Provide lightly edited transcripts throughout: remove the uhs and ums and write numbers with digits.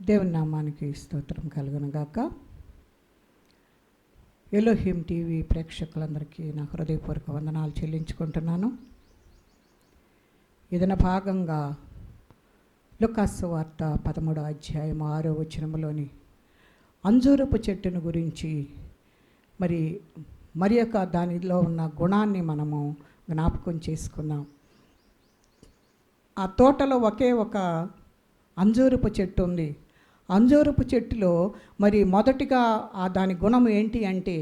దేవుని నామానికి స్తోత్రం కలుగునుగాక. ఎలోహిం టీవీ ప్రేక్షకులందరికీ నా హృదయపూర్వక వందనాలు చెల్లించుకుంటున్నాను. ఇదన భాగంగా లూకాసు వార్త 13వ అధ్యాయం 6వ వచనంలోని అంజూరపు చెట్టును గురించి మరి యొక్క దానిలో ఉన్న గుణాన్ని మనము జ్ఞాపకం చేసుకున్నాం. ఆ తోటలో ఒకే ఒక అంజూరపు చెట్టు ఉంది. అంజూరపు చెట్టులో మొదటిగా దాని గుణం ఏంటి అంటే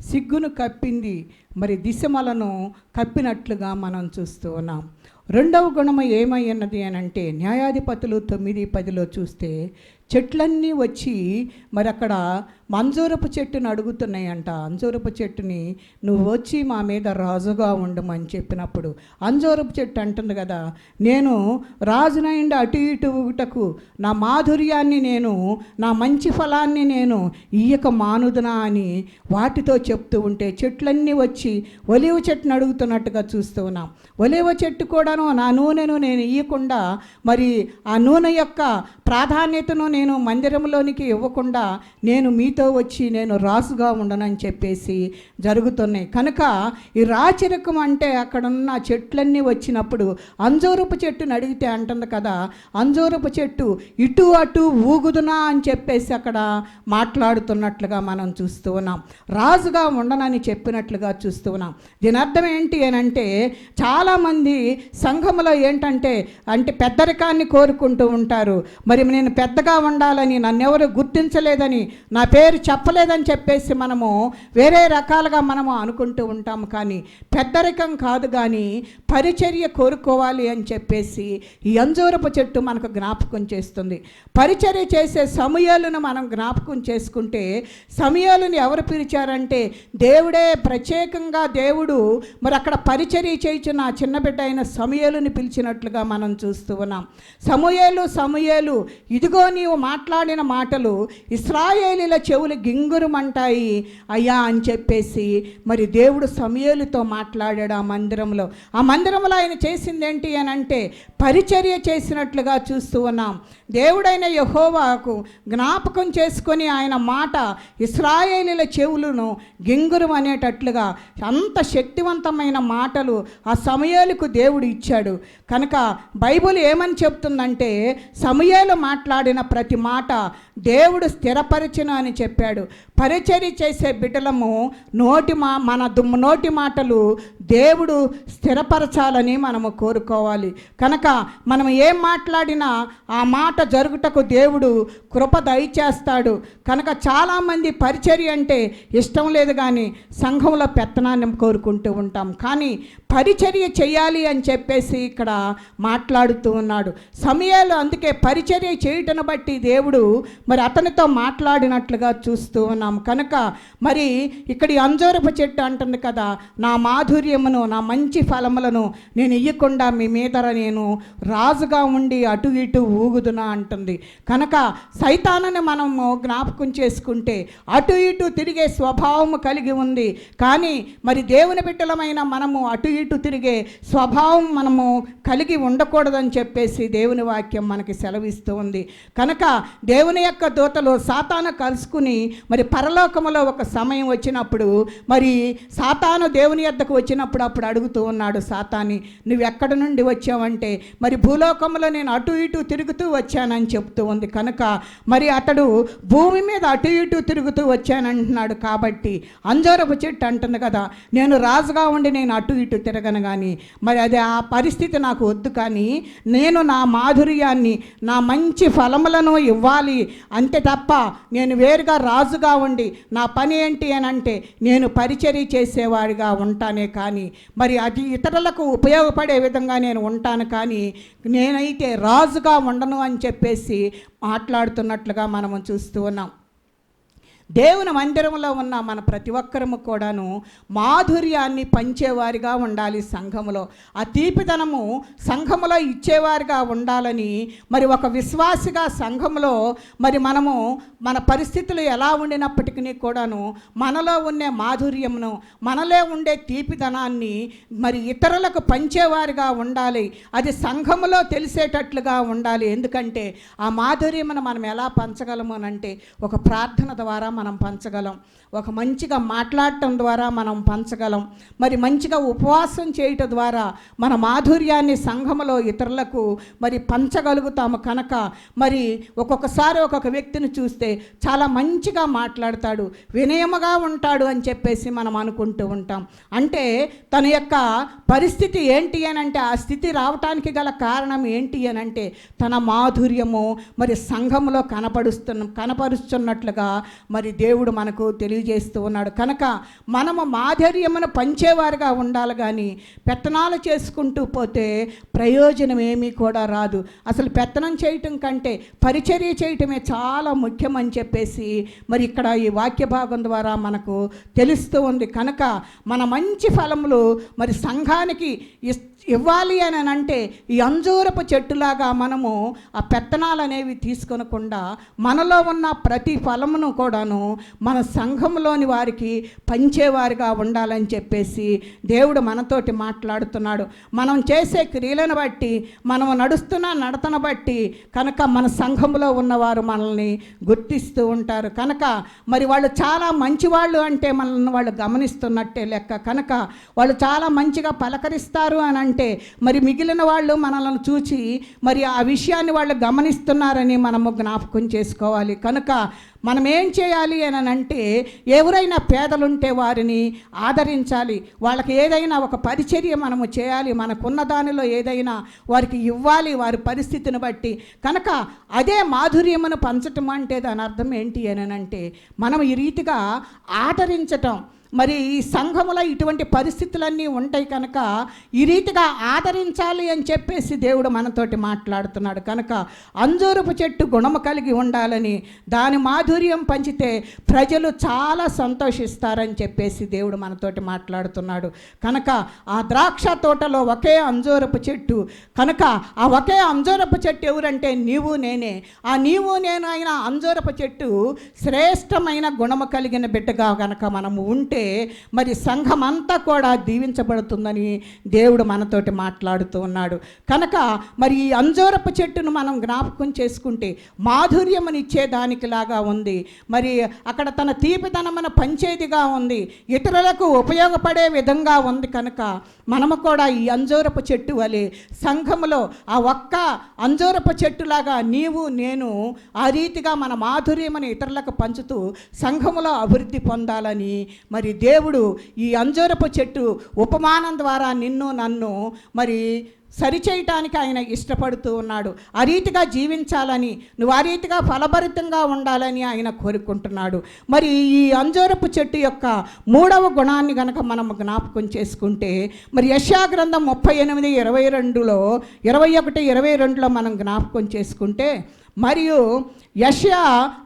సిగ్గును కప్పింది, దిశమలను కప్పినట్లుగా మనం చూస్తూ ఉన్నాం. రెండవ గుణము ఏమైనది అని అంటే న్యాయాధిపతులు 9:10లో చూస్తే చెట్లన్నీ వచ్చి అక్కడ అంజూరపు చెట్టుని అడుగుతున్నాయంట. అంజూరపు చెట్టుని నువ్వు వచ్చి మా మీద రాజుగా ఉండమని చెప్పినప్పుడు అంజూరపు చెట్టు అంటుంది కదా, నేను రాజునైండి అటు ఇటు ఊటకు నా మాధుర్యాన్ని నేను నా మంచి ఫలాన్ని నేను ఇయ్యక మానుదునా అని వాటితో చెప్తూ ఉంటే చెట్లన్నీ వచ్చి ఒలివ చెట్టును అడుగుతున్నట్టుగా చూస్తూ ఉన్నాం. ఒలివ చెట్టు కూడాను నా నూనెను నేను ఇయ్యకుండా ఆ నూనె యొక్క ప్రాధాన్యతను నేను మందిరంలోనికి ఇవ్వకుండా నేను మీతో వచ్చి నేను రాసుగా ఉండనని చెప్పేసి జరుగుతున్నాయి. కనుక ఈ రాచరికం అంటే అక్కడున్న చెట్లన్నీ వచ్చినప్పుడు అంజూరపు చెట్టుని అడిగితే అంటుంది కదా, అంజూరపు చెట్టు ఇటు అటు ఊగుదునా అని చెప్పేసి అక్కడ మాట్లాడుతున్నట్లుగా మనం చూస్తూ ఉన్నాం. రాజుగా ఉండనని చెప్పినట్లుగా చూస్తూ ఉన్నాం. దీని అర్థం ఏంటి అని అంటే చాలామంది సంఘంలో ఏంటంటే పెద్దరికాన్ని కోరుకుంటూ ఉంటారు. నేను పెద్దగా ఉండాలని, నన్నెవరు గుర్తించలేదని, నా పేరు చెప్పలేదని చెప్పేసి మనము వేరే రకాలుగా మనము అనుకుంటూ ఉంటాము. కానీ పెద్దరికం కాదు, కానీ పరిచర్య కోరుకోవాలి అని చెప్పేసి ఈ అంజూరపు చెట్టు మనకు జ్ఞాపకం చేస్తుంది. పరిచర్య చేసే సమూయేలును మనం జ్ఞాపకం చేసుకుంటే సమూయేలుని ఎవరు పిలిచారంటే దేవుడే ప్రత్యేకంగా దేవుడు అక్కడ పరిచర్య చేయించిన చిన్న బిడ్డ అయిన సమూయేలుని పిలిచినట్లుగా మనం చూస్తూ ఉన్నాం. సమూయేలు ఇదిగో నీవు మాట్లాడిన మాటలు ఇశ్రాయేలీల చెవులు గింగురుమంటాయి అయ్యా అని చెప్పేసి దేవుడు సమూయేలుతో మాట్లాడాడు. ఆ మందిరంలో ఆయన చేసింది ఏంటి అని అంటే పరిచర్య చేసినట్లుగా చూస్తూ ఉన్నాం. దేవుడైన యెహోవాకు జ్ఞాపకం చేసుకొని ఆయన మాట ఇశ్రాయేలీల చెవులను గింగురం అనేటట్లుగా అంత శక్తివంతమైన మాటలు ఆ సమూయేలుకు దేవుడు ఇచ్చాడు. కనుక బైబిల్ ఏమని చెప్తుందంటే సమూయేలు మాట్లాడిన ప్రతి మాట దేవుడు స్థిరపరచును అని చెప్పాడు. పరిచర్య చేసే బిడ్డలము మన నోటి మాటలు దేవుడు స్థిరపరచాలని మనము కోరుకోవాలి. కనుక మనం ఏం మాట్లాడినా ఆ మాట జరుగుటకు దేవుడు కృప దయచేస్తాడు. కనుక చాలామంది పరిచర్య అంటే ఇష్టం లేదు, కానీ సంఘంలో పెత్తనాన్ని కోరుకుంటూ ఉంటాం. కానీ పరిచర్య చేయాలి అని చెప్పేసి ఇక్కడ మాట్లాడుతూ ఉన్నాడు సమూయేలు. అందుకే పరిచర్య చేయటం బట్టి దేవుడు అతనితో మాట్లాడినట్లుగా చూస్తూ ఉన్నాం. కనుక ఇక్కడ అంజూరపు చెట్టు అంటుంది కదా, నా మాధుర్యమును నా మంచి ఫలములను నేను ఇయ్యకుండా మీ మీద నేను రాజుగా ఉండి అటు ఇటు ఊగుదునా అంటుంది. కనుక సైతానుని మనము జ్ఞాపకం చేసుకుంటే అటు ఇటు తిరిగే స్వభావము కలిగి ఉంది. కానీ దేవుని బిడ్డలమైన మనము అటు ఇటు తిరిగే స్వభావం మనము కలిగి ఉండకూడదని చెప్పేసి దేవుని వాక్యం మనకి సెలవిస్తూ ఉంది. కనుక దేవుని యొక్క దూతలు సాతాను కలుసుకుని పరలోకములో ఒక సమయం వచ్చినప్పుడు సాతాను దేవుని యొద్దకు వచ్చినప్పుడు అప్పుడు అడుగుతూ ఉన్నాడు సాతాని, నువ్వు ఎక్కడి నుండి వచ్చావంటే భూలోకంలో నేను అటు ఇటు తిరుగుతూ వచ్చానని చెప్తూ ఉంది. కనుక అతడు భూమి మీద అటు ఇటు తిరుగుతూ వచ్చానంటున్నాడు. కాబట్టి అంజూరపు చెట్టు అంటుంది కదా, నేను రాజుగా ఉండి నేను అటు ఇటు తిరగను, కానీ అది ఆ పరిస్థితి నాకు వద్దు, కానీ నేను నా మాధుర్యాన్ని నా మంచి ఫలములను ఇవ్వాలి అంతే తప్ప నేను వేరుగా రాజుగా ఉండి నా పని ఏంటి అని అంటే నేను పరిచర్య చేసేవాడిగా ఉంటానే, కానీ అది ఇతరులకు ఉపయోగపడే విధంగా నేను ఉంటాను, కానీ నేనైతే రాజుగా ఉండను అని చెప్పేసి మాట్లాడుతున్నట్లుగా మనము చూస్తూ ఉన్నాం. దేవుని మందిరంలో ఉన్న మన ప్రతి ఒక్కరము కూడాను మాధుర్యాన్ని పంచేవారిగా ఉండాలి. సంఘములో ఆ తీపిదనము సంఘములో ఇచ్చేవారిగా ఉండాలని మరి ఒక విశ్వాసిగా సంఘములో మరి మనము మన పరిస్థితులు ఎలా ఉండినప్పటికీ కూడాను మనలో ఉండే మాధుర్యమును, మనలో ఉండే తీపిదనాన్ని మరి ఇతరులకు పంచేవారిగా ఉండాలి. అది సంఘములో తెలిసేటట్లుగా ఉండాలి. ఎందుకంటే ఆ మాధుర్యమును మనం ఎలా పంచగలము అంటే ఒక ప్రార్థన ద్వారా మనం పంచగలం, ఒక మంచిగా మాట్లాడటం ద్వారా మనం పంచగలం, మరి మంచిగా ఉపవాసం చేయటం ద్వారా మన మాధుర్యాన్ని సంఘములో ఇతరులకు మరి పంచగలుగుతాము. కనుక మరి ఒక్కొక్కసారి ఒక్కొక్క వ్యక్తిని చూస్తే చాలా మంచిగా మాట్లాడతాడు, వినయముగా ఉంటాడు అని చెప్పేసి మనం అనుకుంటూ ఉంటాం. అంటే తన యొక్క పరిస్థితి ఏంటి అని అంటే, ఆ స్థితి రావటానికి గల కారణం ఏంటి అని అంటే తన మాధుర్యము మరి సంఘములో కనపరుస్తున్నట్లుగా మరి దేవుడు మనకు తెలియజేస్తూ ఉన్నాడు. కనుక మనము మాధుర్యమును పంచేవారుగా ఉండాలి, కానీ పెత్తనాలు చేసుకుంటూ పోతే ప్రయోజనం ఏమీ కూడా రాదు. అసలు పెత్తనం చేయటం కంటే పరిచర్య చేయటమే చాలా ముఖ్యమని చెప్పేసి మరి ఇక్కడ ఈ వాక్య భాగం ద్వారా మనకు తెలుస్తూ ఉంది. కనుక మన మంచి ఫలములు మరి సంఘానికి ఇవ్వాలి అని అంటే ఈ అంజూరపు చెట్టులాగా మనము ఆ పెత్తనాలు అనేవి తీసుకొనకుండా మనలో ఉన్న ప్రతి ఫలమును కూడాను మన సంఘంలోని వారికి పంచేవారిగా ఉండాలని చెప్పేసి దేవుడు మనతోటి మాట్లాడుతున్నాడు. మనం చేసే క్రియలను బట్టి, మనం నడుస్తున్న నడతను బట్టి కనుక మన సంఘంలో ఉన్నవారు మనల్ని గుర్తిస్తూ ఉంటారు. కనుక మరి వాళ్ళు చాలా మంచివాళ్ళు అంటే మనల్ని వాళ్ళు గమనిస్తున్నట్టే లెక్క. కనుక వాళ్ళు చాలా మంచిగా పలకరిస్తారు అని అంటే మరి మిగిలిన వాళ్ళు మనల్ని చూసి మరి ఆ విషయాన్ని వాళ్ళు గమనిస్తున్నారని మనము జ్ఞాపకం చేసుకోవాలి. కనుక మనం ఏం చేయాలి అని అంటే, ఎవరైనా పేదలుంటే వారిని ఆదరించాలి, వాళ్ళకి ఏదైనా ఒక పరిచర్య మనము చేయాలి, మనకున్న దానిలో ఏదైనా వారికి ఇవ్వాలి వారి పరిస్థితిని బట్టి. కనుక అదే మాధుర్యమును పంచటం అంటే దాని అర్థం ఏంటి అని అంటే మనం ఈ రీతిగా ఆదరించటం. మరి ఈ సంఘములో ఇటువంటి పరిస్థితులన్నీ ఉంటాయి కనుక ఈ రీతిగా ఆదరించాలి అని చెప్పేసి దేవుడు మనతోటి మాట్లాడుతున్నాడు. కనుక అంజూరపు చెట్టు గుణము కలిగి ఉండాలని, దాని మాధుర్యం పంచితే ప్రజలు చాలా సంతోషిస్తారని చెప్పేసి దేవుడు మనతోటి మాట్లాడుతున్నాడు. కనుక ఆ ద్రాక్ష తోటలో ఒకే అంజూరపు చెట్టు, కనుక ఆ ఒకే అంజూరపు చెట్టు ఎవరంటే నీవు నేనే. ఆ నీవు నేను అయిన అంజూరపు చెట్టు శ్రేష్టమైన గుణము కలిగిన బిడ్డగా కనుక మనము ఉంటే మరి సంఘం అంతా కూడా దీవించబడుతుందని దేవుడు మనతోటి మాట్లాడుతూ ఉన్నాడు. కనుక మరి ఈ అంజూరపు చెట్టును మనం జ్ఞాపకం చేసుకుంటే మాధుర్యమునిచ్చే దానికిలాగా ఉంది. మరి అక్కడ తన తీపిదనమును పంచేదిగా ఉంది, ఇతరులకు ఉపయోగపడే విధంగా ఉంది. కనుక మనము కూడా ఈ అంజూరపు చెట్టు వలె సంఘములో ఆ ఒక్క అంజూరపు చెట్టులాగా నీవు నేను ఆ రీతిగా మన మాధుర్యమును ఇతరులకు పంచుతూ సంఘములో అభివృద్ధి పొందాలని మరి దేవుడు ఈ అంజూరపు చెట్టు ఉపమానం ద్వారా నిన్ను నన్ను మరి సరిచేయటానికి ఆయన ఇష్టపడుతూ ఉన్నాడు. ఆ రీతిగా జీవించాలని, నువ్వు ఆ రీతిగా ఫలభరితంగా ఉండాలని ఆయన కోరుకుంటున్నాడు. మరి ఈ అంజూరపు చెట్టు యొక్క మూడవ గుణాన్ని గనక మనం జ్ఞాపకం చేసుకుంటే మరి యెషయా గ్రంథం 38:22లో 21-22లో మనం జ్ఞాపకం చేసుకుంటే, మరియు యెషయా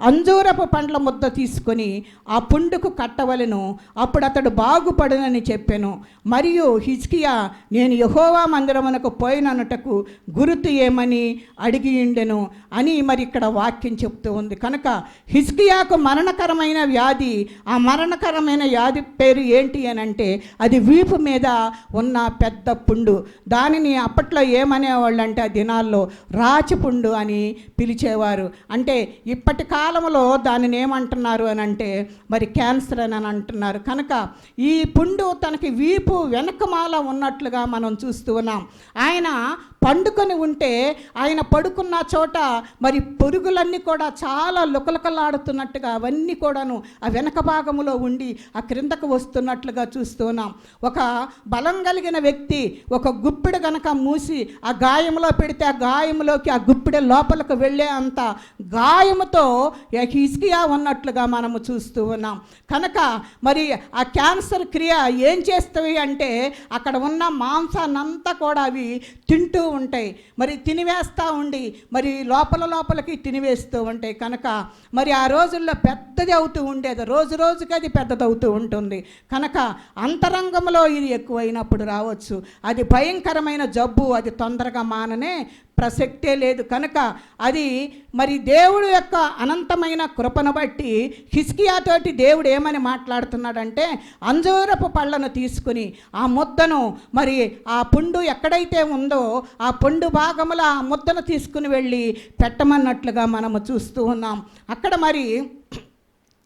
అంజూరపు పండ్ల ముద్ద తీసుకొని ఆ పుండుకు కట్టవలెను, అప్పుడు అతడు బాగుపడునని చెప్పెను. మరియు హిజ్కియా, నేను యెహోవా మందిరమునకు పోయిననుటకు గుర్తు ఏమని అడిగియుండెను అని మరి ఇక్కడ వాక్యం చెప్తూ ఉంది. కనుక హిజ్కియాకు మరణకరమైన వ్యాధి, ఆ మరణకరమైన వ్యాధి పేరు ఏంటి అని అంటే అది వీపు మీద ఉన్న పెద్ద పుండు. దానిని అప్పట్లో ఏమనేవాళ్ళు అంటే ఆ దినాల్లో రాచపుండు అని పిలిచేవారు. అంటే ఇప్పటి కాలంలో దానిని ఏమంటున్నారు అని అంటే మరి క్యాన్సర్ అని అంటున్నారు. కనుక ఈ పుండు తనకి వీపు వెనకమాల ఉన్నట్లుగా మనం చూస్తూ ఉన్నాం. ఆయన పండుకొని ఉంటే ఆయన పడుకున్న చోట మరి పురుగులన్నీ కూడా చాలా లుకలుకలాడుతున్నట్టుగా అవన్నీ కూడాను ఆ వెనక భాగంలో ఉండి ఆ క్రిందకు వస్తున్నట్లుగా చూస్తున్నాం. ఒక బలం కలిగిన వ్యక్తి ఒక గుప్పిడి గనక మూసి ఆ గాయంలో పెడితే ఆ గాయంలోకి ఆ గుప్పిడి లోపలికి వెళ్ళే అంత గాయముతో హిజ్కియా ఉన్నట్లుగా మనము చూస్తూ ఉన్నాం. కనుక మరి ఆ క్యాన్సర్ క్రియ ఏం చేస్తాయి అంటే అక్కడ ఉన్న మాంసాన్నంతా కూడా అవి తింటూ ఉంటాయి, మరి తినివేస్తూ ఉండి మరి లోపలికి తినివేస్తూ ఉంటాయి. కనుక మరి ఆ రోజుల్లో పెద్దది అవుతూ ఉండేది, రోజు రోజుకి అది పెద్దదవుతూ ఉంటుంది. కనుక అంతరంగంలో ఇది ఎక్కువైనప్పుడు రావచ్చు, అది భయంకరమైన జబ్బు, అది తొందరగా మాననే ప్రసక్తే లేదు. కనుక అది మరి దేవుడు యొక్క అనంతమైన కృపను బట్టి హిజ్కియాతోటి దేవుడు ఏమని మాట్లాడుతున్నాడంటే, అంజూరపు పళ్ళను తీసుకుని ఆ ముద్దను మరి ఆ పుండు ఎక్కడైతే ఉందో ఆ పుండు భాగములో ఆ ముద్దను తీసుకుని వెళ్ళి పెట్టమన్నట్లుగా మనము చూస్తూ ఉన్నాం. అక్కడ మరి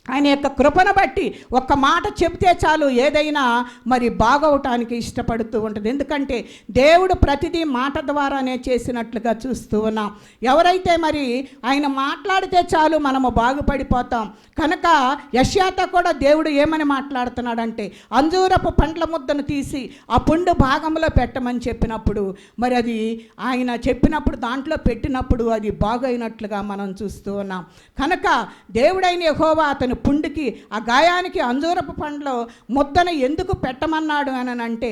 ఆయన యొక్క కృపను బట్టి ఒక్క మాట చెబితే చాలు ఏదైనా మరి బాగవటానికి ఇష్టపడుతూ ఉంటుంది. ఎందుకంటే దేవుడు ప్రతిదీ మాట ద్వారానే చేసినట్లుగా చూస్తూ ఉన్నాం. ఎవరైతే మరి ఆయన మాట్లాడితే చాలు మనము బాగుపడిపోతాం. కనుక యెషయాతో కూడా దేవుడు ఏమని మాట్లాడుతున్నాడంటే, అంజూరపు పండ్ల ముద్దను తీసి ఆ పుండు భాగంలో పెట్టమని చెప్పినప్పుడు మరి అది ఆయన చెప్పినప్పుడు దాంట్లో పెట్టినప్పుడు అది బాగైనట్లుగా మనం చూస్తూ ఉన్నాం. కనుక దేవుడైన యెహోవా అతని పుండుకి ఆ గాయానికి అంజూరపు పండ్ల ముద్దను ఎందుకు పెట్టమన్నాడు అని అంటే,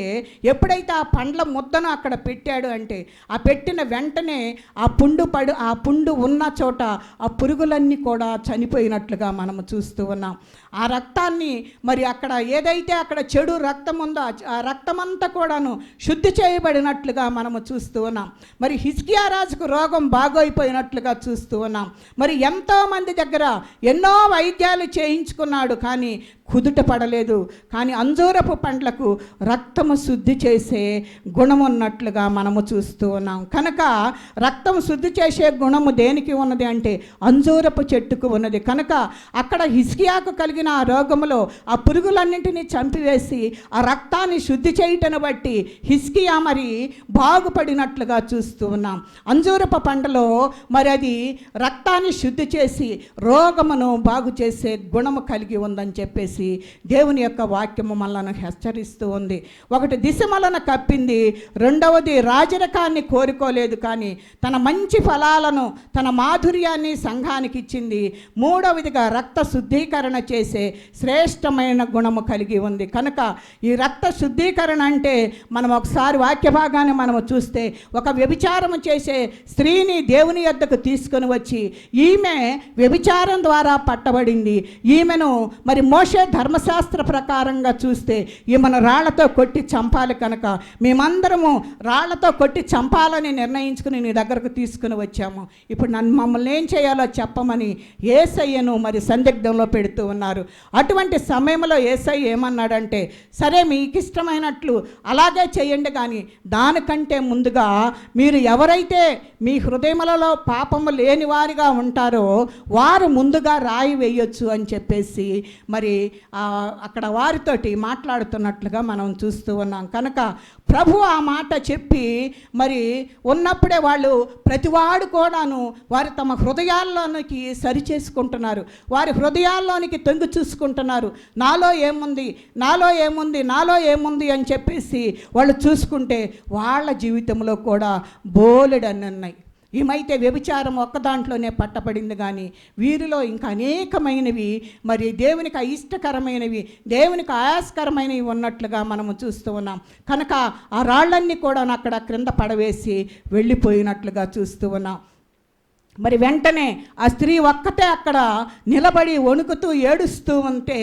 ఎప్పుడైతే ఆ పండ్ల ముద్దను అక్కడ పెట్టాడు అంటే ఆ పెట్టిన వెంటనే ఆ పుండు ఉన్న చోట ఆ పురుగులన్నీ కూడా చనిపోయినట్లుగా మనము చూస్తూ ఉన్నాం. ఆ రక్తాన్ని మరి అక్కడ ఏదైతే అక్కడ చెడు రక్తం ఉందో ఆ రక్తమంతా కూడాను శుద్ధి చేయబడినట్లుగా మనము చూస్తూ ఉన్నాం. మరి హిజ్కియా రాజుకు రోగం బాగైపోయినట్లుగా చూస్తూ ఉన్నాం. మరి ఎంతోమంది దగ్గర ఎన్నో వైద్యాలు చేయించుకున్నాడు, కానీ కుదుట పడలేదు. కానీ అంజూరపు పండ్లకు రక్తము శుద్ధి చేసే గుణం ఉన్నట్లుగా మనము చూస్తూ ఉన్నాం. కనుక రక్తం శుద్ధి చేసే గుణము దేనికి ఉన్నది అంటే అంజూరపు చెట్టుకు ఉన్నది. కనుక అక్కడ హిజ్కియాకు కలిగిన ఆ రోగములో ఆ పురుగులన్నింటినీ చంపివేసి ఆ రక్తాన్ని శుద్ధి చేయటను బట్టి హిజ్కియా మరి బాగుపడినట్లుగా చూస్తూ ఉన్నాం. అంజూరపు పండులో మరి అది రక్తాన్ని శుద్ధి చేసి రోగమును బాగు చేసే గుణము కలిగి ఉందని చెప్పేసి దేవుని యొక్క వాక్యము మనలను హెచ్చరిస్తూ ఉంది. ఒకటి దిశమలను కప్పింది, రెండవది రాజరకాన్ని కోరుకోలేదు కానీ తన మంచి ఫలాలను తన మాధుర్యాన్ని సంఘానికి ఇచ్చింది, మూడవదిగా రక్త శుద్ధీకరణ చేసే శ్రేష్టమైన గుణము కలిగి ఉంది. కనుక ఈ రక్త శుద్ధీకరణ అంటే మనం ఒకసారి వాక్య భాగాన్ని మనము చూస్తే, ఒక వ్యభిచారము చేసే స్త్రీని దేవుని యొద్దకు తీసుకొని వచ్చి ఈమె వ్యభిచారం ద్వారా పట్టబడింది, ఈమెను మరి మోషే ధర్మశాస్త్ర ప్రకారంగా చూస్తే ఈమెను రాళ్లతో కొట్టి చంపాలి. కనుక మేమందరము రాళ్లతో కొట్టి చంపాలని నిర్ణయించుకుని నీ దగ్గరకు తీసుకుని వచ్చాము, ఇప్పుడు మమ్మల్ని ఏం చేయాలో చెప్పమని యేసయ్యను మరి సందిగ్ధంలో పెడుతూ ఉన్నారు. అటువంటి సమయంలో యేసయ్య ఏమన్నాడంటే, సరే మీకు ఇష్టమైనట్లు అలాగే చేయండి, కానీ దానికంటే ముందుగా మీరు ఎవరైతే మీ హృదయములలో పాపము లేని వారిగా ఉంటారో వారు ముందుగా రాయి వేయొచ్చు అని చెప్పేసి మరి అక్కడ వారితోటి మాట్లాడుతున్నట్లుగా మనం చూస్తూ ఉన్నాం. కనుక ప్రభు ఆ మాట చెప్పి మరి ఉన్నప్పుడే వాళ్ళు ప్రతివాడు కూడాను వారు తమ హృదయాల్లోనికి సరి చేసుకుంటున్నారు, వారి హృదయాల్లోనికి తొంగి చూసుకుంటున్నారు. నాలో ఏముంది నాలో ఏముంది నాలో ఏముంది అని చెప్పేసి వాళ్ళు చూసుకుంటే వాళ్ళ జీవితంలో కూడా బోలెడన్ని ఉన్నాయి. ఏమైతే వ్యభిచారం ఒక్క దాంట్లోనే పట్టబడింది, కానీ వీరిలో ఇంకా అనేకమైనవి మరి దేవునికి అయిష్టకరమైనవి, దేవునికి ఆయాస్కరమైనవి ఉన్నట్లుగా మనము చూస్తూ ఉన్నాం. కనుక ఆ రాళ్ళన్నీ కూడా అక్కడ క్రింద పడవేసి వెళ్ళిపోయినట్లుగా చూస్తూ ఉన్నాం. మరి వెంటనే ఆ స్త్రీ ఒక్కతే అక్కడ నిలబడి వణుకుతూ ఏడుస్తూ ఉంటే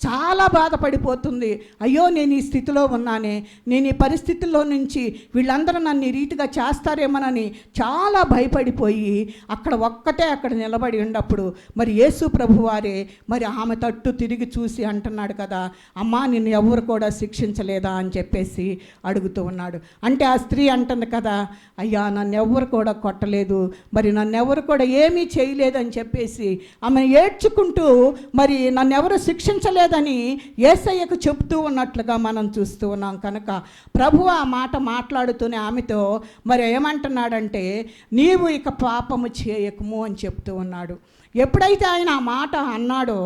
చాలా బాధపడిపోతుంది. అయ్యో నేను ఈ స్థితిలో ఉన్నానే, నేను ఈ పరిస్థితుల్లో నుంచి వీళ్ళందరూ నన్ను ఈ రీతిగా చేస్తారేమోనని చాలా భయపడిపోయి అక్కడ ఒక్కతే అక్కడ నిలబడి ఉన్నప్పుడు మరి యేసు ప్రభువారే మరి ఆమె తట్టు తిరిగి చూసి అంటున్నాడు కదా, అమ్మా నిన్ను ఎవరు కూడా శిక్షించలేదా అని చెప్పేసి అడుగుతూ ఉన్నాడు. అంటే ఆ స్త్రీ అంటుంది కదా, అయ్యా నన్ను ఎవరు కూడా కొట్టలేదు, మరి నన్ను ఎవరు కూడా ఏమీ చేయలేదని చెప్పేసి ఆమె ఏడ్చుకుంటూ మరి నన్ను ఎవరు శిక్షించలేదని యేసయ్యకు చెప్తూ ఉన్నట్లుగా మనం చూస్తూ ఉన్నాం. కనుక ప్రభు ఆ మాట మాట్లాడుతూనే ఆమెతో మరి ఏమంటున్నాడంటే, నీవు ఇక పాపము చేయకము అని చెప్తూ ఉన్నాడు. ఎప్పుడైతే ఆయన ఆ మాట అన్నాడో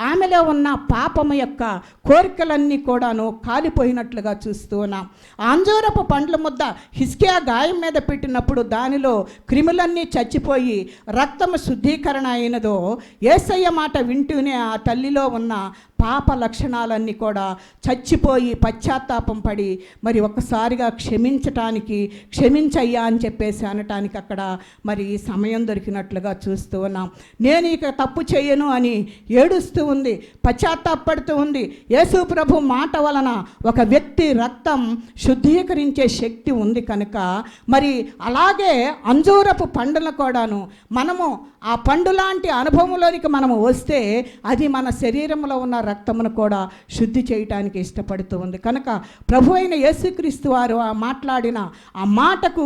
ఆమెలో ఉన్న పాపము యొక్క కోరికలన్నీ కూడాను కాలిపోయినట్లుగా చూస్తూ ఉన్నాం. అంజూరపు పండ్ల ముద్ద హిజ్కియా గాయం మీద పెట్టినప్పుడు దానిలో క్రిములన్నీ చచ్చిపోయి రక్తము శుద్ధీకరణ అయినదో, యేసయ్య మాట వింటూనే ఆ తల్లిలో ఉన్న పాప లక్షణాలన్నీ కూడా చచ్చిపోయి పశ్చాత్తాపం పడి మరి ఒక్కసారిగా క్షమించయ్యా అని చెప్పేసి అనటానికి అక్కడ మరి సమయం దొరికినట్లుగా చూస్తూ ఉన్నాం. నేను ఇక తప్పు చేయను అని ఏడుస్తూ ఉంది, పశ్చాత్తాపడుతూ ఉంది. యేసు ప్రభు మాట వలన ఒక వ్యక్తి రక్తం శుద్ధీకరించే శక్తి ఉంది కనుక మరి అలాగే అంజూరపు పండును కూడాను మనము ఆ పండు లాంటి అనుభవంలోనికి మనము వస్తే అది మన శరీరంలో ఉన్న రక్తమును కూడా శుద్ధి చేయటానికి ఇష్టపడుతూ ఉంది కనుక ప్రభు అయిన యేసుక్రీస్తు వారు ఆ మాట్లాడిన ఆ మాటకు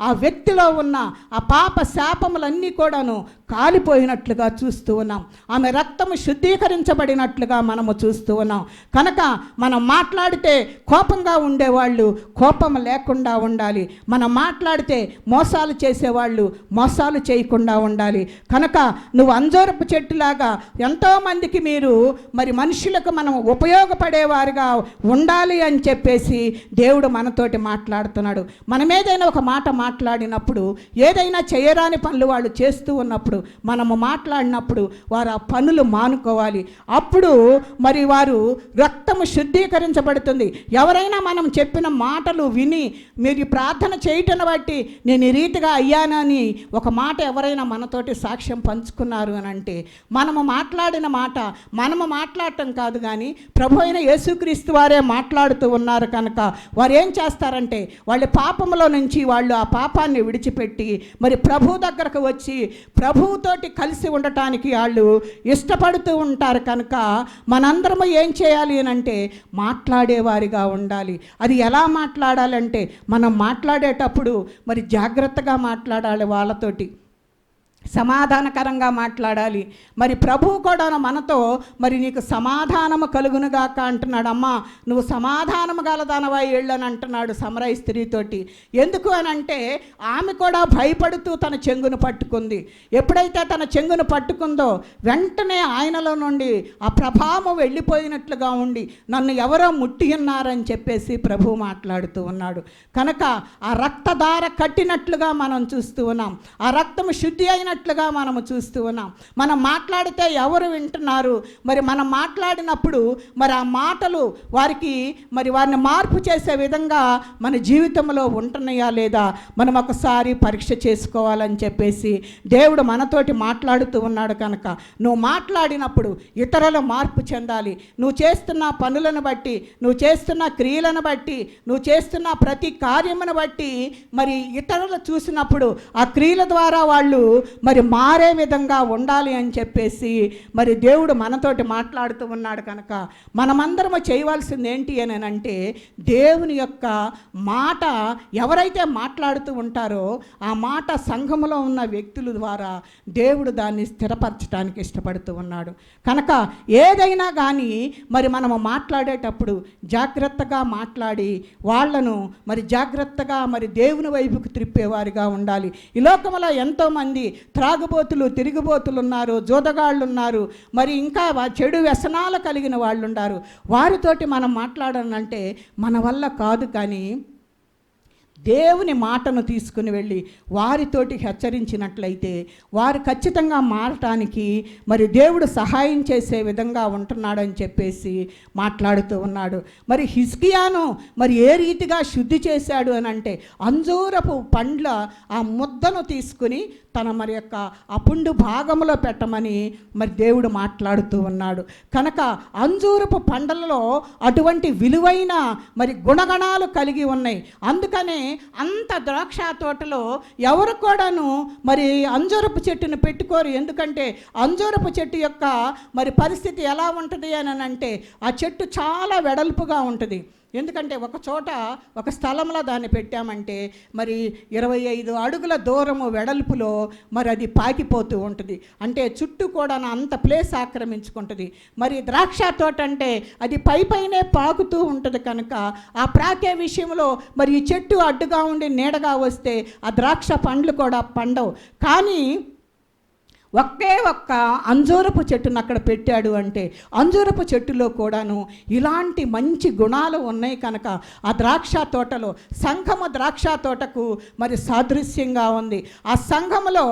ఆ వ్యక్తిలో ఉన్న ఆ పాప శాపములన్నీ కూడాను కాలిపోయినట్లుగా చూస్తూ ఉన్నాం. ఆమె రక్తము శుద్ధీకరించబడినట్లుగా మనము చూస్తూ ఉన్నాం కనుక మనం మాట్లాడితే కోపంగా ఉండేవాళ్ళు కోపం లేకుండా ఉండాలి. మనం మాట్లాడితే మోసాలు చేసేవాళ్ళు మోసాలు చేయకుండా ఉండాలి. కనుక నువ్వు అంజూరపు చెట్టులాగా ఎంతోమందికి మీరు మరి మనుషులకు మనం ఉపయోగపడేవారుగా ఉండాలి అని చెప్పేసి దేవుడు మనతోటి మాట్లాడుతున్నాడు. మనం ఏదైనా ఒక మాట మాట్లాడినప్పుడు, ఏదైనా చేయరాని పనులు వాళ్ళు చేస్తూ ఉన్నప్పుడు మనము మాట్లాడినప్పుడు వారు ఆ పనులు మానుకోవాలి. అప్పుడు మరి వారు రక్తము శుద్ధీకరించబడుతుంది. ఎవరైనా మనం చెప్పిన మాటలు విని మీరు ప్రార్థన చేయటం బట్టి నేను ఈ రీతిగా అయ్యానని ఒక మాట ఎవరైనా మనతోటి సాక్ష్యం పంచుకున్నారు అని అంటే మనము మాట్లాడిన మాట మనము మాట్లాడటం కాదు, కానీ ప్రభు అయిన యేసుక్రీస్తు వారే మాట్లాడుతూ ఉన్నారు కనుక వారు ఏం చేస్తారంటే వాళ్ళ పాపంలో నుంచి వాళ్ళు ఆ పాపాన్ని విడిచిపెట్టి మరి ప్రభు దగ్గరకు వచ్చి ప్రభువుతోటి కలిసి ఉండటానికి వాళ్ళు ఇష్టపడుతూ ఉంటారు కనుక మనందరము ఏం చేయాలి అని అంటే మాట్లాడేవారిగా ఉండాలి. అది ఎలా మాట్లాడాలంటే మనం మాట్లాడేటప్పుడు మరి జాగ్రత్తగా మాట్లాడాలి, వాళ్ళతోటి సమాధానకరంగా మాట్లాడాలి. మరి ప్రభువు కూడా మనతో మరి నీకు సమాధానము కలుగునుగాక అంటున్నాడు. అమ్మా నువ్వు సమాధానము గలదానవై వెళ్ళని అంటున్నాడు సమరయ స్త్రీతోటి. ఎందుకు అని అంటే ఆమె కూడా భయపడుతూ తన చెంగును పట్టుకుంది. ఎప్పుడైతే తన చెంగును పట్టుకుందో వెంటనే ఆయనలో నుండి ఆ ప్రభావం వెళ్ళిపోయినట్లుగా ఉండి నన్ను ఎవరో ముట్టి ఉన్నారని చెప్పేసి ప్రభువు మాట్లాడుతూ ఉన్నాడు కనుక ఆ రక్తధార కట్టినట్లుగా మనం చూస్తూ ఉన్నాం. ఆ రక్తము శుద్ధి అయినట్లుగా మనము చూస్తూ ఉన్నాం. మనం మాట్లాడితే ఎవరు వింటున్నారు? మరి మనం మాట్లాడినప్పుడు మరి ఆ మాటలు వారిని మార్పు చేసే విధంగా మన జీవితంలో ఉంటున్నాయా లేదా మనం ఒకసారి పరీక్ష చేసుకోవాలని చెప్పేసి దేవుడు మనతోటి మాట్లాడుతూ ఉన్నాడు కనుక నువ్వు మాట్లాడినప్పుడు ఇతరులు మార్పు చెందాలి. నువ్వు చేస్తున్న పనులను బట్టి, నువ్వు చేస్తున్న క్రియలను బట్టి, నువ్వు చేస్తున్న ప్రతి కార్యమును బట్టి మరి ఇతరులు చూసినప్పుడు ఆ క్రియల ద్వారా వాళ్ళు మరి మారే విధంగా ఉండాలి అని చెప్పేసి మరి దేవుడు మనతోటి మాట్లాడుతూ ఉన్నాడు కనుక మనమందరము చేయవలసింది ఏంటి అని అంటే దేవుని యొక్క మాట ఎవరైతే మాట్లాడుతూ ఉంటారో ఆ మాట సంఘములో ఉన్న వ్యక్తుల ద్వారా దేవుడు దాన్ని స్థిరపరచడానికి ఇష్టపడుతూ ఉన్నాడు కనుక ఏదైనా కానీ మరి మనము మాట్లాడేటప్పుడు జాగ్రత్తగా మాట్లాడి వాళ్ళను మరి జాగ్రత్తగా మరి దేవుని వైపుకు త్రిప్పేవారిగా ఉండాలి. ఈ లోకంలో ఎంతోమంది త్రాగుబోతులు తిరుగుబోతులు ఉన్నారు, జోదగాళ్ళు ఉన్నారు, మరి ఇంకా చెడు వ్యసనాలు కలిగిన వాళ్ళు ఉన్నారు. వారితోటి మనం మాట్లాడాలంటే మన వల్ల కాదు, కానీ దేవుని మాటను తీసుకుని వెళ్ళి వారితోటి హెచ్చరించినట్లయితే వారు ఖచ్చితంగా మారటానికి మరి దేవుడు సహాయం చేసే విధంగా ఉంటున్నాడని చెప్పేసి మాట్లాడుతూ ఉన్నాడు. మరి హిజ్కియాను మరి ఏ రీతిగా శుద్ధి చేశాడు అని అంటే అంజూరపు పండ్ల ఆ ముద్దను తీసుకుని తన మరి యొక్క ఆ పుండు భాగంలో పెట్టమని మరి దేవుడు మాట్లాడుతూ ఉన్నాడు కనుక అంజూరపు పండ్లలో అటువంటి విలువైన మరి గుణగణాలు కలిగి ఉన్నాయి. అందుకనే అంత ద్రాక్ష తోటలో ఎవరు కూడాను మరి అంజూరపు చెట్టును పెట్టుకోరు. ఎందుకంటే అంజూరపు చెట్టు యొక్క మరి పరిస్థితి ఎలా ఉంటుంది అని అంటే ఆ చెట్టు చాలా వెడల్పుగా ఉంటుంది. ఎందుకంటే ఒక చోట ఒక స్థలంలో దాన్ని పెట్టామంటే మరి 25 అడుగుల దూరము వెడల్పులో మరి అది పాకిపోతూ ఉంటుంది. అంటే చుట్టూ కూడా అంత ప్లేస్ ఆక్రమించుకుంటుంది. మరి ద్రాక్ష తోట అంటే అది పైనే పాకుతూ ఉంటుంది కనుక ఆ ప్రాకే విషయంలో మరి ఈ చెట్టు అడ్డుగా ఉండి నీడగా వస్తే ఆ ద్రాక్ష పండ్లు కూడా పండవు. కానీ ఒకే ఒక్క అంజూరపు చెట్టును అక్కడ పెట్టాడు అంటే అంజూరపు చెట్టులో కూడాను ఇలాంటి మంచి గుణాలు ఉన్నాయి కనుక ఆ ద్రాక్ష తోటలో సంఘము ద్రాక్ష తోటకు మరి సాదృశ్యంగా ఉంది. ఆ సంఘములో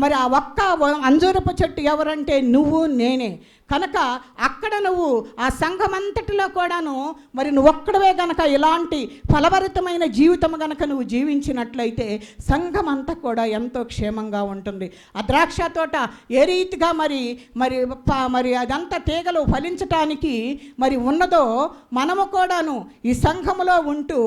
మరి ఆ ఒక్క అంజూరపు చెట్టు ఎవరంటే నువ్వు నేనే కనుక అక్కడ నువ్వు ఆ సంఘమంతటిలో కూడాను మరి నువ్వు ఒక్కడవే గనక ఇలాంటి ఫలభరితమైన జీవితం గనక నువ్వు జీవించినట్లయితే సంఘం అంతా కూడా ఎంతో క్షేమంగా ఉంటుంది. ఆ ద్రాక్ష తోట ఏ రీతిగా మరి మరి మరి అదంతా తీగలు ఫలించటానికి మరి ఉన్నదో మనము కూడాను ఈ సంఘములో ఉంటూ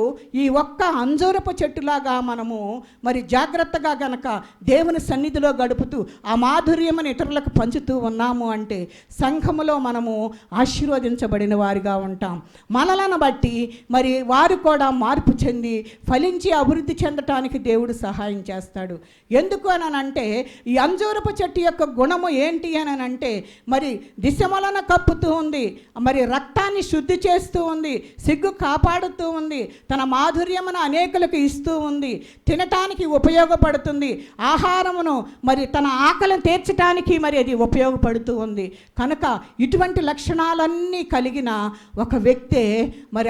ఈ ఒక్క అంజూరపు చెట్టులాగా మనము మరి జాగ్రత్తగా గనక దేవుని సన్నిధిలో గడుపుతూ ఆ మాధుర్యమును ఇతరులకు పంచుతూ ఉన్నాము అంటే సంఘములో మనము ఆశీర్వదించబడిన వారిగా ఉంటాం. మనలను బట్టి మరి వారు కూడా మార్పు చెంది ఫలించి అభివృద్ధి చెందటానికి దేవుడు సహాయం చేస్తాడు. ఎందుకు అనంటే ఈ అంజూరపు చెట్టు యొక్క గుణము ఏంటి అనంటే మరి దిశమలను కప్పుతూ ఉంది, మరి రక్తాన్ని శుద్ధి చేస్తూ ఉంది, సిగ్గు కాపాడుతూ ఉంది, తన మాధుర్యమును అనేకులకు ఇస్తూ ఉంది, తినటానికి ఉపయోగపడుతుంది, ఆహారమును మరి తన ఆకలిని తీర్చడానికి మరి అది ఉపయోగపడుతూ ఉంది. కనుక ఇటువంటి లక్షణాలన్నీ కలిగిన ఒక వ్యక్తే మరి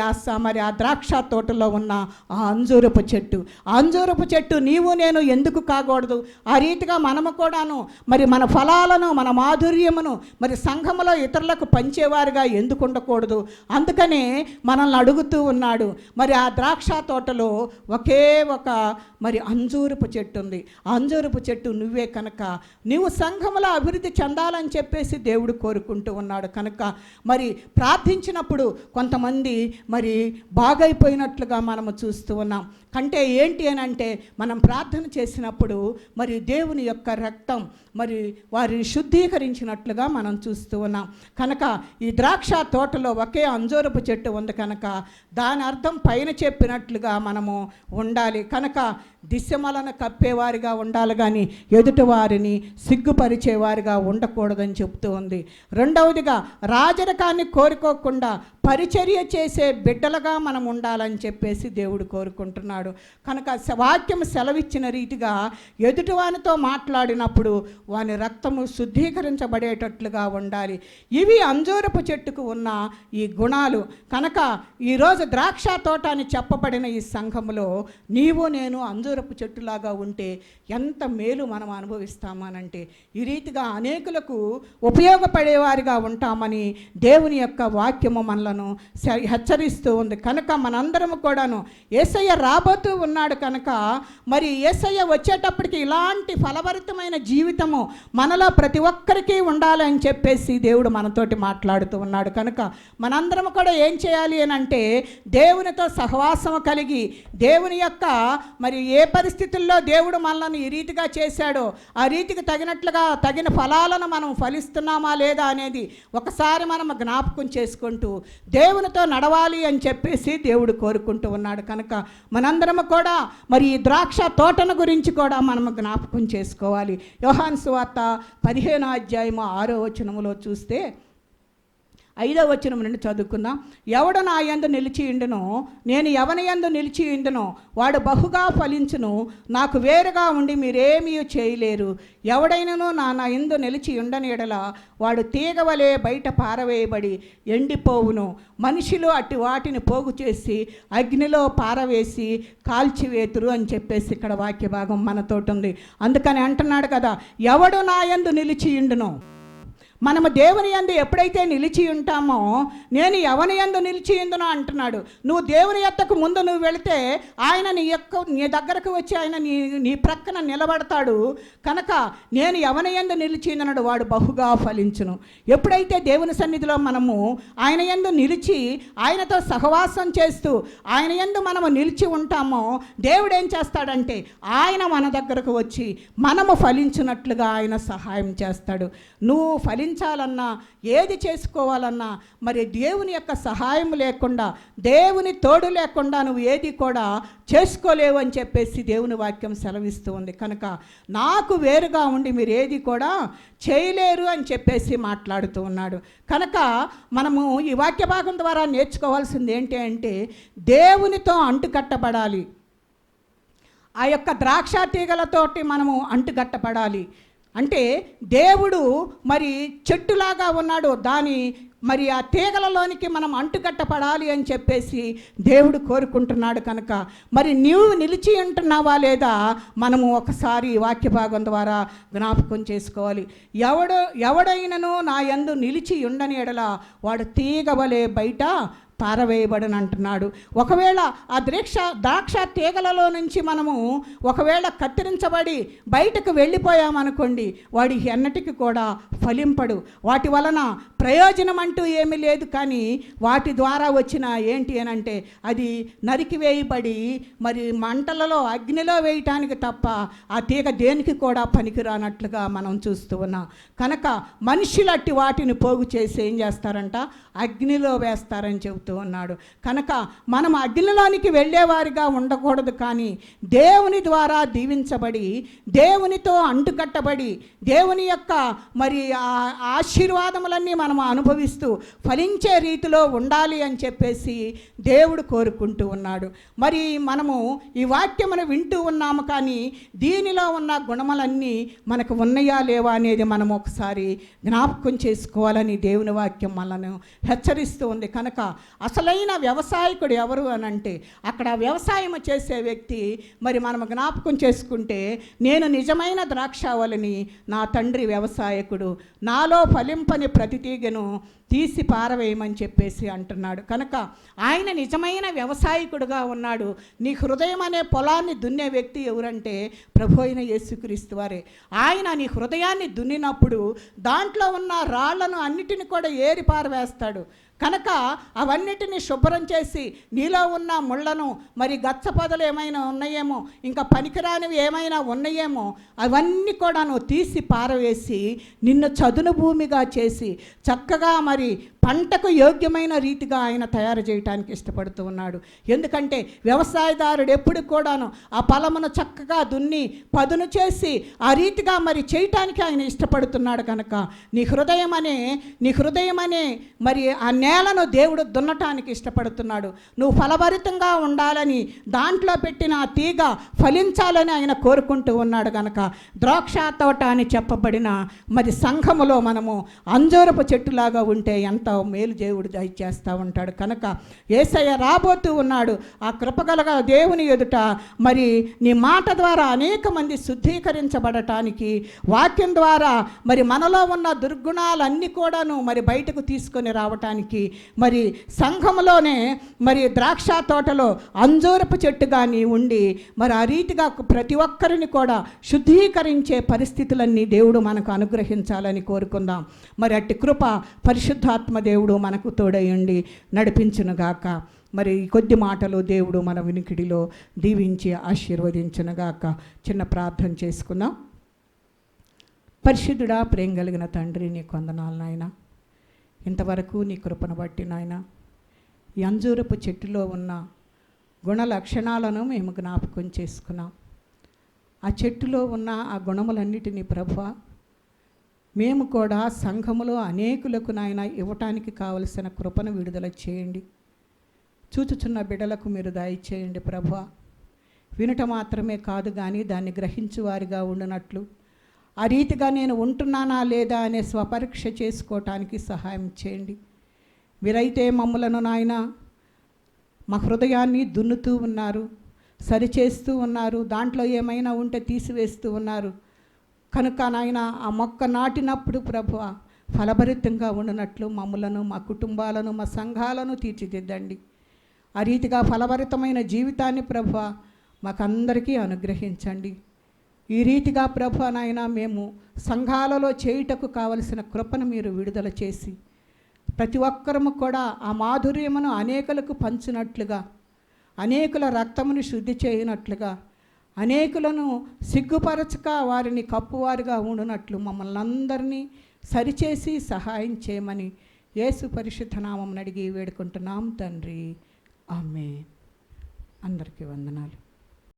ఆ ద్రాక్ష తోటలో ఉన్న ఆ అంజూరపు చెట్టు. ఆ అంజూరపు చెట్టు నీవు నేను ఎందుకు కాకూడదు? ఆ రీతిగా మనము కూడాను మరి మన ఫలాలను మన మాధుర్యమును మరి సంఘములో ఇతరులకు పంచేవారుగా ఎందుకు ఉండకూడదు? అందుకనే మనల్ని అడుగుతూ ఉన్నాడు. మరి ఆ ద్రాక్ష తోటలో ఒకే ఒక మరి అంజూరపు చెట్టు ఉంది. ఆ అంజూరపు చెట్టు నువ్వే కనుక నువ్వు సంఘములో అభివృద్ధి చెందాలని చెప్పేసి దేవుడు కోరుకుంటూ ఉన్నాడు. కనుక మరి ప్రార్థించినప్పుడు కొంతమంది మరి బాగైపోయినట్లుగా మనము చూస్తూ ఉన్నాం. కంటే ఏంటి అని అంటే మనం ప్రార్థన చేసినప్పుడు మరి దేవుని యొక్క రక్తం మరి వారిని శుద్ధీకరించినట్లుగా మనం చూస్తూ ఉన్నాం. కనుక ఈ ద్రాక్ష తోటలో ఒకే అంజూరపు చెట్టు ఉంది కనుక దాని అర్థం పైన చెప్పినట్లుగా మనము ఉండాలి. కనుక దిశమలను కప్పేవారిగా ఉండాలి కానీ ఎదుటివారిని సిగ్గుపరిచేవారిగా ఉండకూడదని చెప్తూ ఉంది. రెండవదిగా రాజరికాన్ని కోరుకోకుండా పరిచర్య చేసే బిడ్డలుగా మనం ఉండాలని చెప్పేసి దేవుడు కోరుకుంటున్నాడు. కనుక వాక్యం సెలవిచ్చిన రీతిగా ఎదుటివానితో మాట్లాడినప్పుడు వాని రక్తము శుద్ధీకరించబడేటట్లుగా ఉండాలి. ఇవి అంజూరపు చెట్టుకు ఉన్న ఈ గుణాలు. కనుక ఈరోజు ద్రాక్ష తోట అని చెప్పబడిన ఈ సంఘములో నీవు నేను అంజూరపు చెట్టులాగా ఉంటే ఎంత మేలు మనం అనుభవిస్తామనంటే ఈ రీతిగా అనేకులకు ఉపయోగపడేవారిగా ఉంటామని దేవుని యొక్క వాక్యము మనలను హెచ్చరిస్తూ ఉంది. కనుక మనందరము కూడాను యేసయ్య రాబోతూ ఉన్నాడు కనుక మరి యేసయ్య వచ్చేటప్పటికి ఇలాంటి ఫలభరితమైన జీవితము మనలో ప్రతి ఒక్కరికి ఉండాలని చెప్పేసి దేవుడు మనతోటి మాట్లాడుతూ ఉన్నాడు. కనుక మనందరము కూడా ఏం చేయాలి అని అంటే దేవునితో సహవాసము కలిగి దేవుని యొక్క మరి ఏ పరిస్థితుల్లో దేవుడు మనల్ని ఈ రీతిగా చేశాడో ఆ రీతికి తగినట్లుగా తగిన ఫలాలను మనం ఫలిస్తున్నామా లేదా అనేది ఒకసారి మనం జ్ఞాపకం చేసుకుంటూ దేవునితో నడవాలి అని చెప్పేసి దేవుడు కోరుకుంటూ ఉన్నాడు. కనుక మనందరము కూడా మరి ఈ ద్రాక్ష తోటను గురించి కూడా మనము జ్ఞాపకం చేసుకోవాలి. యోహాను సువార్త 15వ అధ్యాయము 6వ వచనములో చూస్తే 5వ వచనం నుండి చదువుకుందాం. ఎవడు నా యందు నిలిచి ఉండునో నేను ఎవని యందు నిలిచి ఉండునో వాడు బహుగా ఫలించును. నాకు వేరుగా ఉండి మీరేమీ చేయలేరు. ఎవడైనను నా యందు నిలిచి ఉండని ఎడల వాడు తీగవలే బయట పారవేయబడి ఎండిపోవును. మనుషులు అట్టి వాటిని పోగు చేసి అగ్నిలో పారవేసి కాల్చివేతురు అని చెప్పేసి ఇక్కడ వాక్య భాగం మనతోటి ఉంది. అందుకని అంటున్నాడు కదా, ఎవడు నా యందు నిలిచి ఉండునో. మనము దేవుని యందు ఎప్పుడైతే నిలిచి ఉంటామో నేను ఎవని యందు నిలిచి ఉందునో అంటున్నాడు. నువ్వు దేవుని యొద్దకు ముందు నువ్వు వెళితే ఆయన నీ దగ్గరకు వచ్చి ఆయన నీ ప్రక్కన నిలబడతాడు. కనుక నేను ఎవని యందు నిలిచి ఉందన్నాడు వాడు బహుగా ఫలించును. ఎప్పుడైతే దేవుని సన్నిధిలో మనము ఆయన యందు నిలిచి ఆయనతో సహవాసం చేస్తూ ఆయన యందు మనము నిలిచి ఉంటామో దేవుడు ఏం చేస్తాడంటే ఆయన మన దగ్గరకు వచ్చి మనము ఫలించినట్లుగా ఆయన సహాయం చేస్తాడు. నువ్వు ఫలించాలన్నా ఏది చేసుకోవాలన్నా మరి దేవుని యొక్క సహాయం లేకుండా దేవుని తోడు లేకుండా నువ్వు ఏది కూడా చేసుకోలేవు అని చెప్పేసి దేవుని వాక్యం సెలవిస్తూ ఉంది. కనుక నాకు వేరుగా ఉండి మీరు ఏది కూడా చేయలేరు అని చెప్పేసి మాట్లాడుతూ ఉన్నాడు. కనుక మనము ఈ వాక్య భాగం ద్వారా నేర్చుకోవాల్సింది ఏంటి అంటే దేవునితో అంటుకట్టబడాలి. ఆ యొక్క ద్రాక్ష తీగలతోటి మనము అంటుకట్టబడాలి. అంటే దేవుడు మరి చెట్టులాగా ఉన్నాడు, దాని మరి ఆ తీగలలోనికి మనం అంటుకట్టపడాలి అని చెప్పేసి దేవుడు కోరుకుంటున్నాడు. కనుక మరి నీవు నిలిచి ఉంటున్నావా లేదా మనము ఒకసారి వాక్య భాగం ద్వారా జ్ఞాపకం చేసుకోవాలి. ఎవడైనను నా యందు నిలిచి ఉండని ఎడల వాడు తీగ వలె బయట పారవేయబడని అంటున్నాడు. ఒకవేళ ఆ ద్రాక్ష తీగలలో నుంచి మనము ఒకవేళ కత్తిరించబడి బయటకు వెళ్ళిపోయామనుకోండి, వాడి ఎన్నటికి కూడా ఫలింపడు. వాటి వలన ప్రయోజనం అంటూ ఏమీ లేదు. కానీ వాటి ద్వారా వచ్చిన ఏంటి అని అంటే అది నరికివేయబడి మరి మంటలలో అగ్నిలో వేయటానికి తప్ప ఆ తీగ దేనికి కూడా పనికిరానట్లుగా మనం చూస్తూ ఉన్నాం. కనుక మనుషులట్టి వాటిని పోగు చేసి ఏం చేస్తారంట, అగ్నిలో వేస్తారని చెబుతూ ఉన్నాడు. కనుక మనం అగ్నిలోనికి వెళ్ళేవారిగా ఉండకూడదు, కానీ దేవుని ద్వారా దీవించబడి దేవునితో అంటుకట్టబడి దేవుని యొక్క మరి ఆశీర్వాదములన్నీ మనం అనుభవిస్తూ ఫలించే రీతిలో ఉండాలి అని చెప్పేసి దేవుడు కోరుకుంటూ ఉన్నాడు. మరి మనము ఈ వాక్యమును వింటూ ఉన్నాము, కానీ దీనిలో ఉన్న గుణములన్నీ మనకు ఉన్నాయా లేవా అనేది మనం ఒకసారి జ్ఞాపకం చేసుకోవాలని దేవుని వాక్యం మనను హెచ్చరిస్తూ ఉంది. కనుక అసలైన వ్యవసాయకుడు ఎవరు అని అంటే అక్కడ వ్యవసాయం చేసే వ్యక్తి మరి మనం జ్ఞాపకం చేసుకుంటే, నేను నిజమైన ద్రాక్షావళిని, నా తండ్రి వ్యవసాయకుడు, నాలో ఫలింపని ప్రతి తీగను తీసి పారవేయమని చెప్పేసి అంటున్నాడు. కనుక ఆయన నిజమైన వ్యవసాయకుడుగా ఉన్నాడు. నీ హృదయం అనే పొలాన్ని దున్నే వ్యక్తి ఎవరంటే ప్రభు అయిన యేసుక్రీస్తు వారే. ఆయన నీ హృదయాన్ని దున్నినప్పుడు దాంట్లో ఉన్న రాళ్లను అన్నిటిని కూడా ఏరి పారవేస్తాడు. కనుక అవన్నిటిని శుభ్రం చేసి నీలో ఉన్న ముళ్ళను మరి గచ్చపొదలు ఏమైనా ఉన్నాయేమో, ఇంకా పనికిరానివి ఏమైనా ఉన్నాయేమో అవన్నీ కూడా నువ్వు తీసి పారవేసి నిన్ను చదును భూమిగా చేసి చక్కగా మరి పంటకు యోగ్యమైన రీతిగా ఆయన తయారు చేయడానికి ఇష్టపడుతూ ఉన్నాడు. ఎందుకంటే వ్యవసాయదారుడు ఎప్పుడు కూడాను ఆ పొలమును చక్కగా దున్ని పదును చేసి ఆ రీతిగా మరి చేయటానికి ఆయన ఇష్టపడుతున్నాడు. కనుక నీ హృదయం అనే మరి ఆ నేలను దేవుడు దున్నటానికి ఇష్టపడుతున్నాడు. నువ్వు ఫలభరితంగా ఉండాలని దాంట్లో పెట్టిన ఆ తీగ ఫలించాలని ఆయన కోరుకుంటూ ఉన్నాడు. కనుక ద్రాక్ష తోట అని చెప్పబడిన మరి సంఘములో మనము అంజూరపు చెట్టులాగా ఉంటే ఎంత మేలు దేవుడు దయచేస్తూ ఉంటాడు. కనుక యేసయ్య రాబోతూ ఉన్నాడు. ఆ కృపగలగా దేవుని ఎదుట మరి నీ మాట ద్వారా అనేక మంది శుద్ధీకరించబడటానికి, వాక్యం ద్వారా మరి మనలో ఉన్న దుర్గుణాలన్నీ కూడాను మరి బయటకు తీసుకొని రావటానికి, మరి సంఘంలోనే మరి ద్రాక్ష తోటలో అంజూరపు చెట్టుగా నీ ఉండి మరి ఆ రీతిగా ప్రతి ఒక్కరిని కూడా శుద్ధీకరించే పరిస్థితులన్నీ దేవుడు మనకు అనుగ్రహించాలని కోరుకుందాం. మరి అట్టి కృప పరిశుద్ధాత్మ దేవుడు మనకు తోడయ్యండి నడిపించునుగాక. మరి కొద్ది మాటలు దేవుడు మన వినికిడిలో దీవించి ఆశీర్వదించునుగాక. చిన్న ప్రార్థన చేసుకుందాం. పరిశుద్ధుడా, ప్రేమ కలిగిన తండ్రి, నీ వందనాలు నాయన. ఇంతవరకు నీ కృపను బట్టి నాయన ఈ అంజూరపు చెట్టులో ఉన్న గుణ లక్షణాలను మేము జ్ఞాపకం చేసుకున్నాం. ఆ చెట్టులో ఉన్న ఆ గుణములన్నిటినీ ప్రభువా మేము కూడా సంఘములో అనేకులకు నాయన ఇవ్వటానికి కావలసిన కృపను విడుదల చేయండి. చూచుచున్న బిడ్డలకు మీరు దయచేయండి ప్రభువా. వినుట మాత్రమే కాదు కానీ దాన్ని గ్రహించువారిగా ఉండునట్లు, ఆ రీతిగా నేను ఉంటున్నానా లేదా అనే స్వపరీక్ష చేసుకోవటానికి సహాయం చేయండి. మీరైతే మమ్మలను నాయన మా హృదయాన్ని దున్నుతూ ఉన్నారు, సరిచేస్తూ ఉన్నారు, దాంట్లో ఏమైనా ఉంటే తీసివేస్తూ ఉన్నారు. కనుక నాయన ఆ మొక్క నాటినప్పుడు ప్రభువ ఫలభరితంగా ఉండినట్లు మమ్మలను, మా కుటుంబాలను, మా సంఘాలను తీర్చిదిద్దండి. ఆ రీతిగా ఫలభరితమైన జీవితాన్ని ప్రభువ మాకందరికీ అనుగ్రహించండి. ఈ రీతిగా ప్రభువ నాయన మేము సంఘాలలో చేయుటకు కావలసిన కృపను మీరు విడుదల చేసి ప్రతి ఒక్కరము కూడా ఆ మాధుర్యమును అనేకులకు పంచినట్లుగా, అనేకుల రక్తమును శుద్ధి చేయనట్లుగా, అనేకులను సిగ్గుపరచక వారిని కప్పువారుగా ఉండునట్లు మమ్మల్ని అందరినీ సరిచేసి సహాయం చేయమని యేసు పరిశుద్ధ నామమున అడిగి వేడుకుంటున్నాం తండ్రి. ఆమేన్. అందరికీ వందనాలు.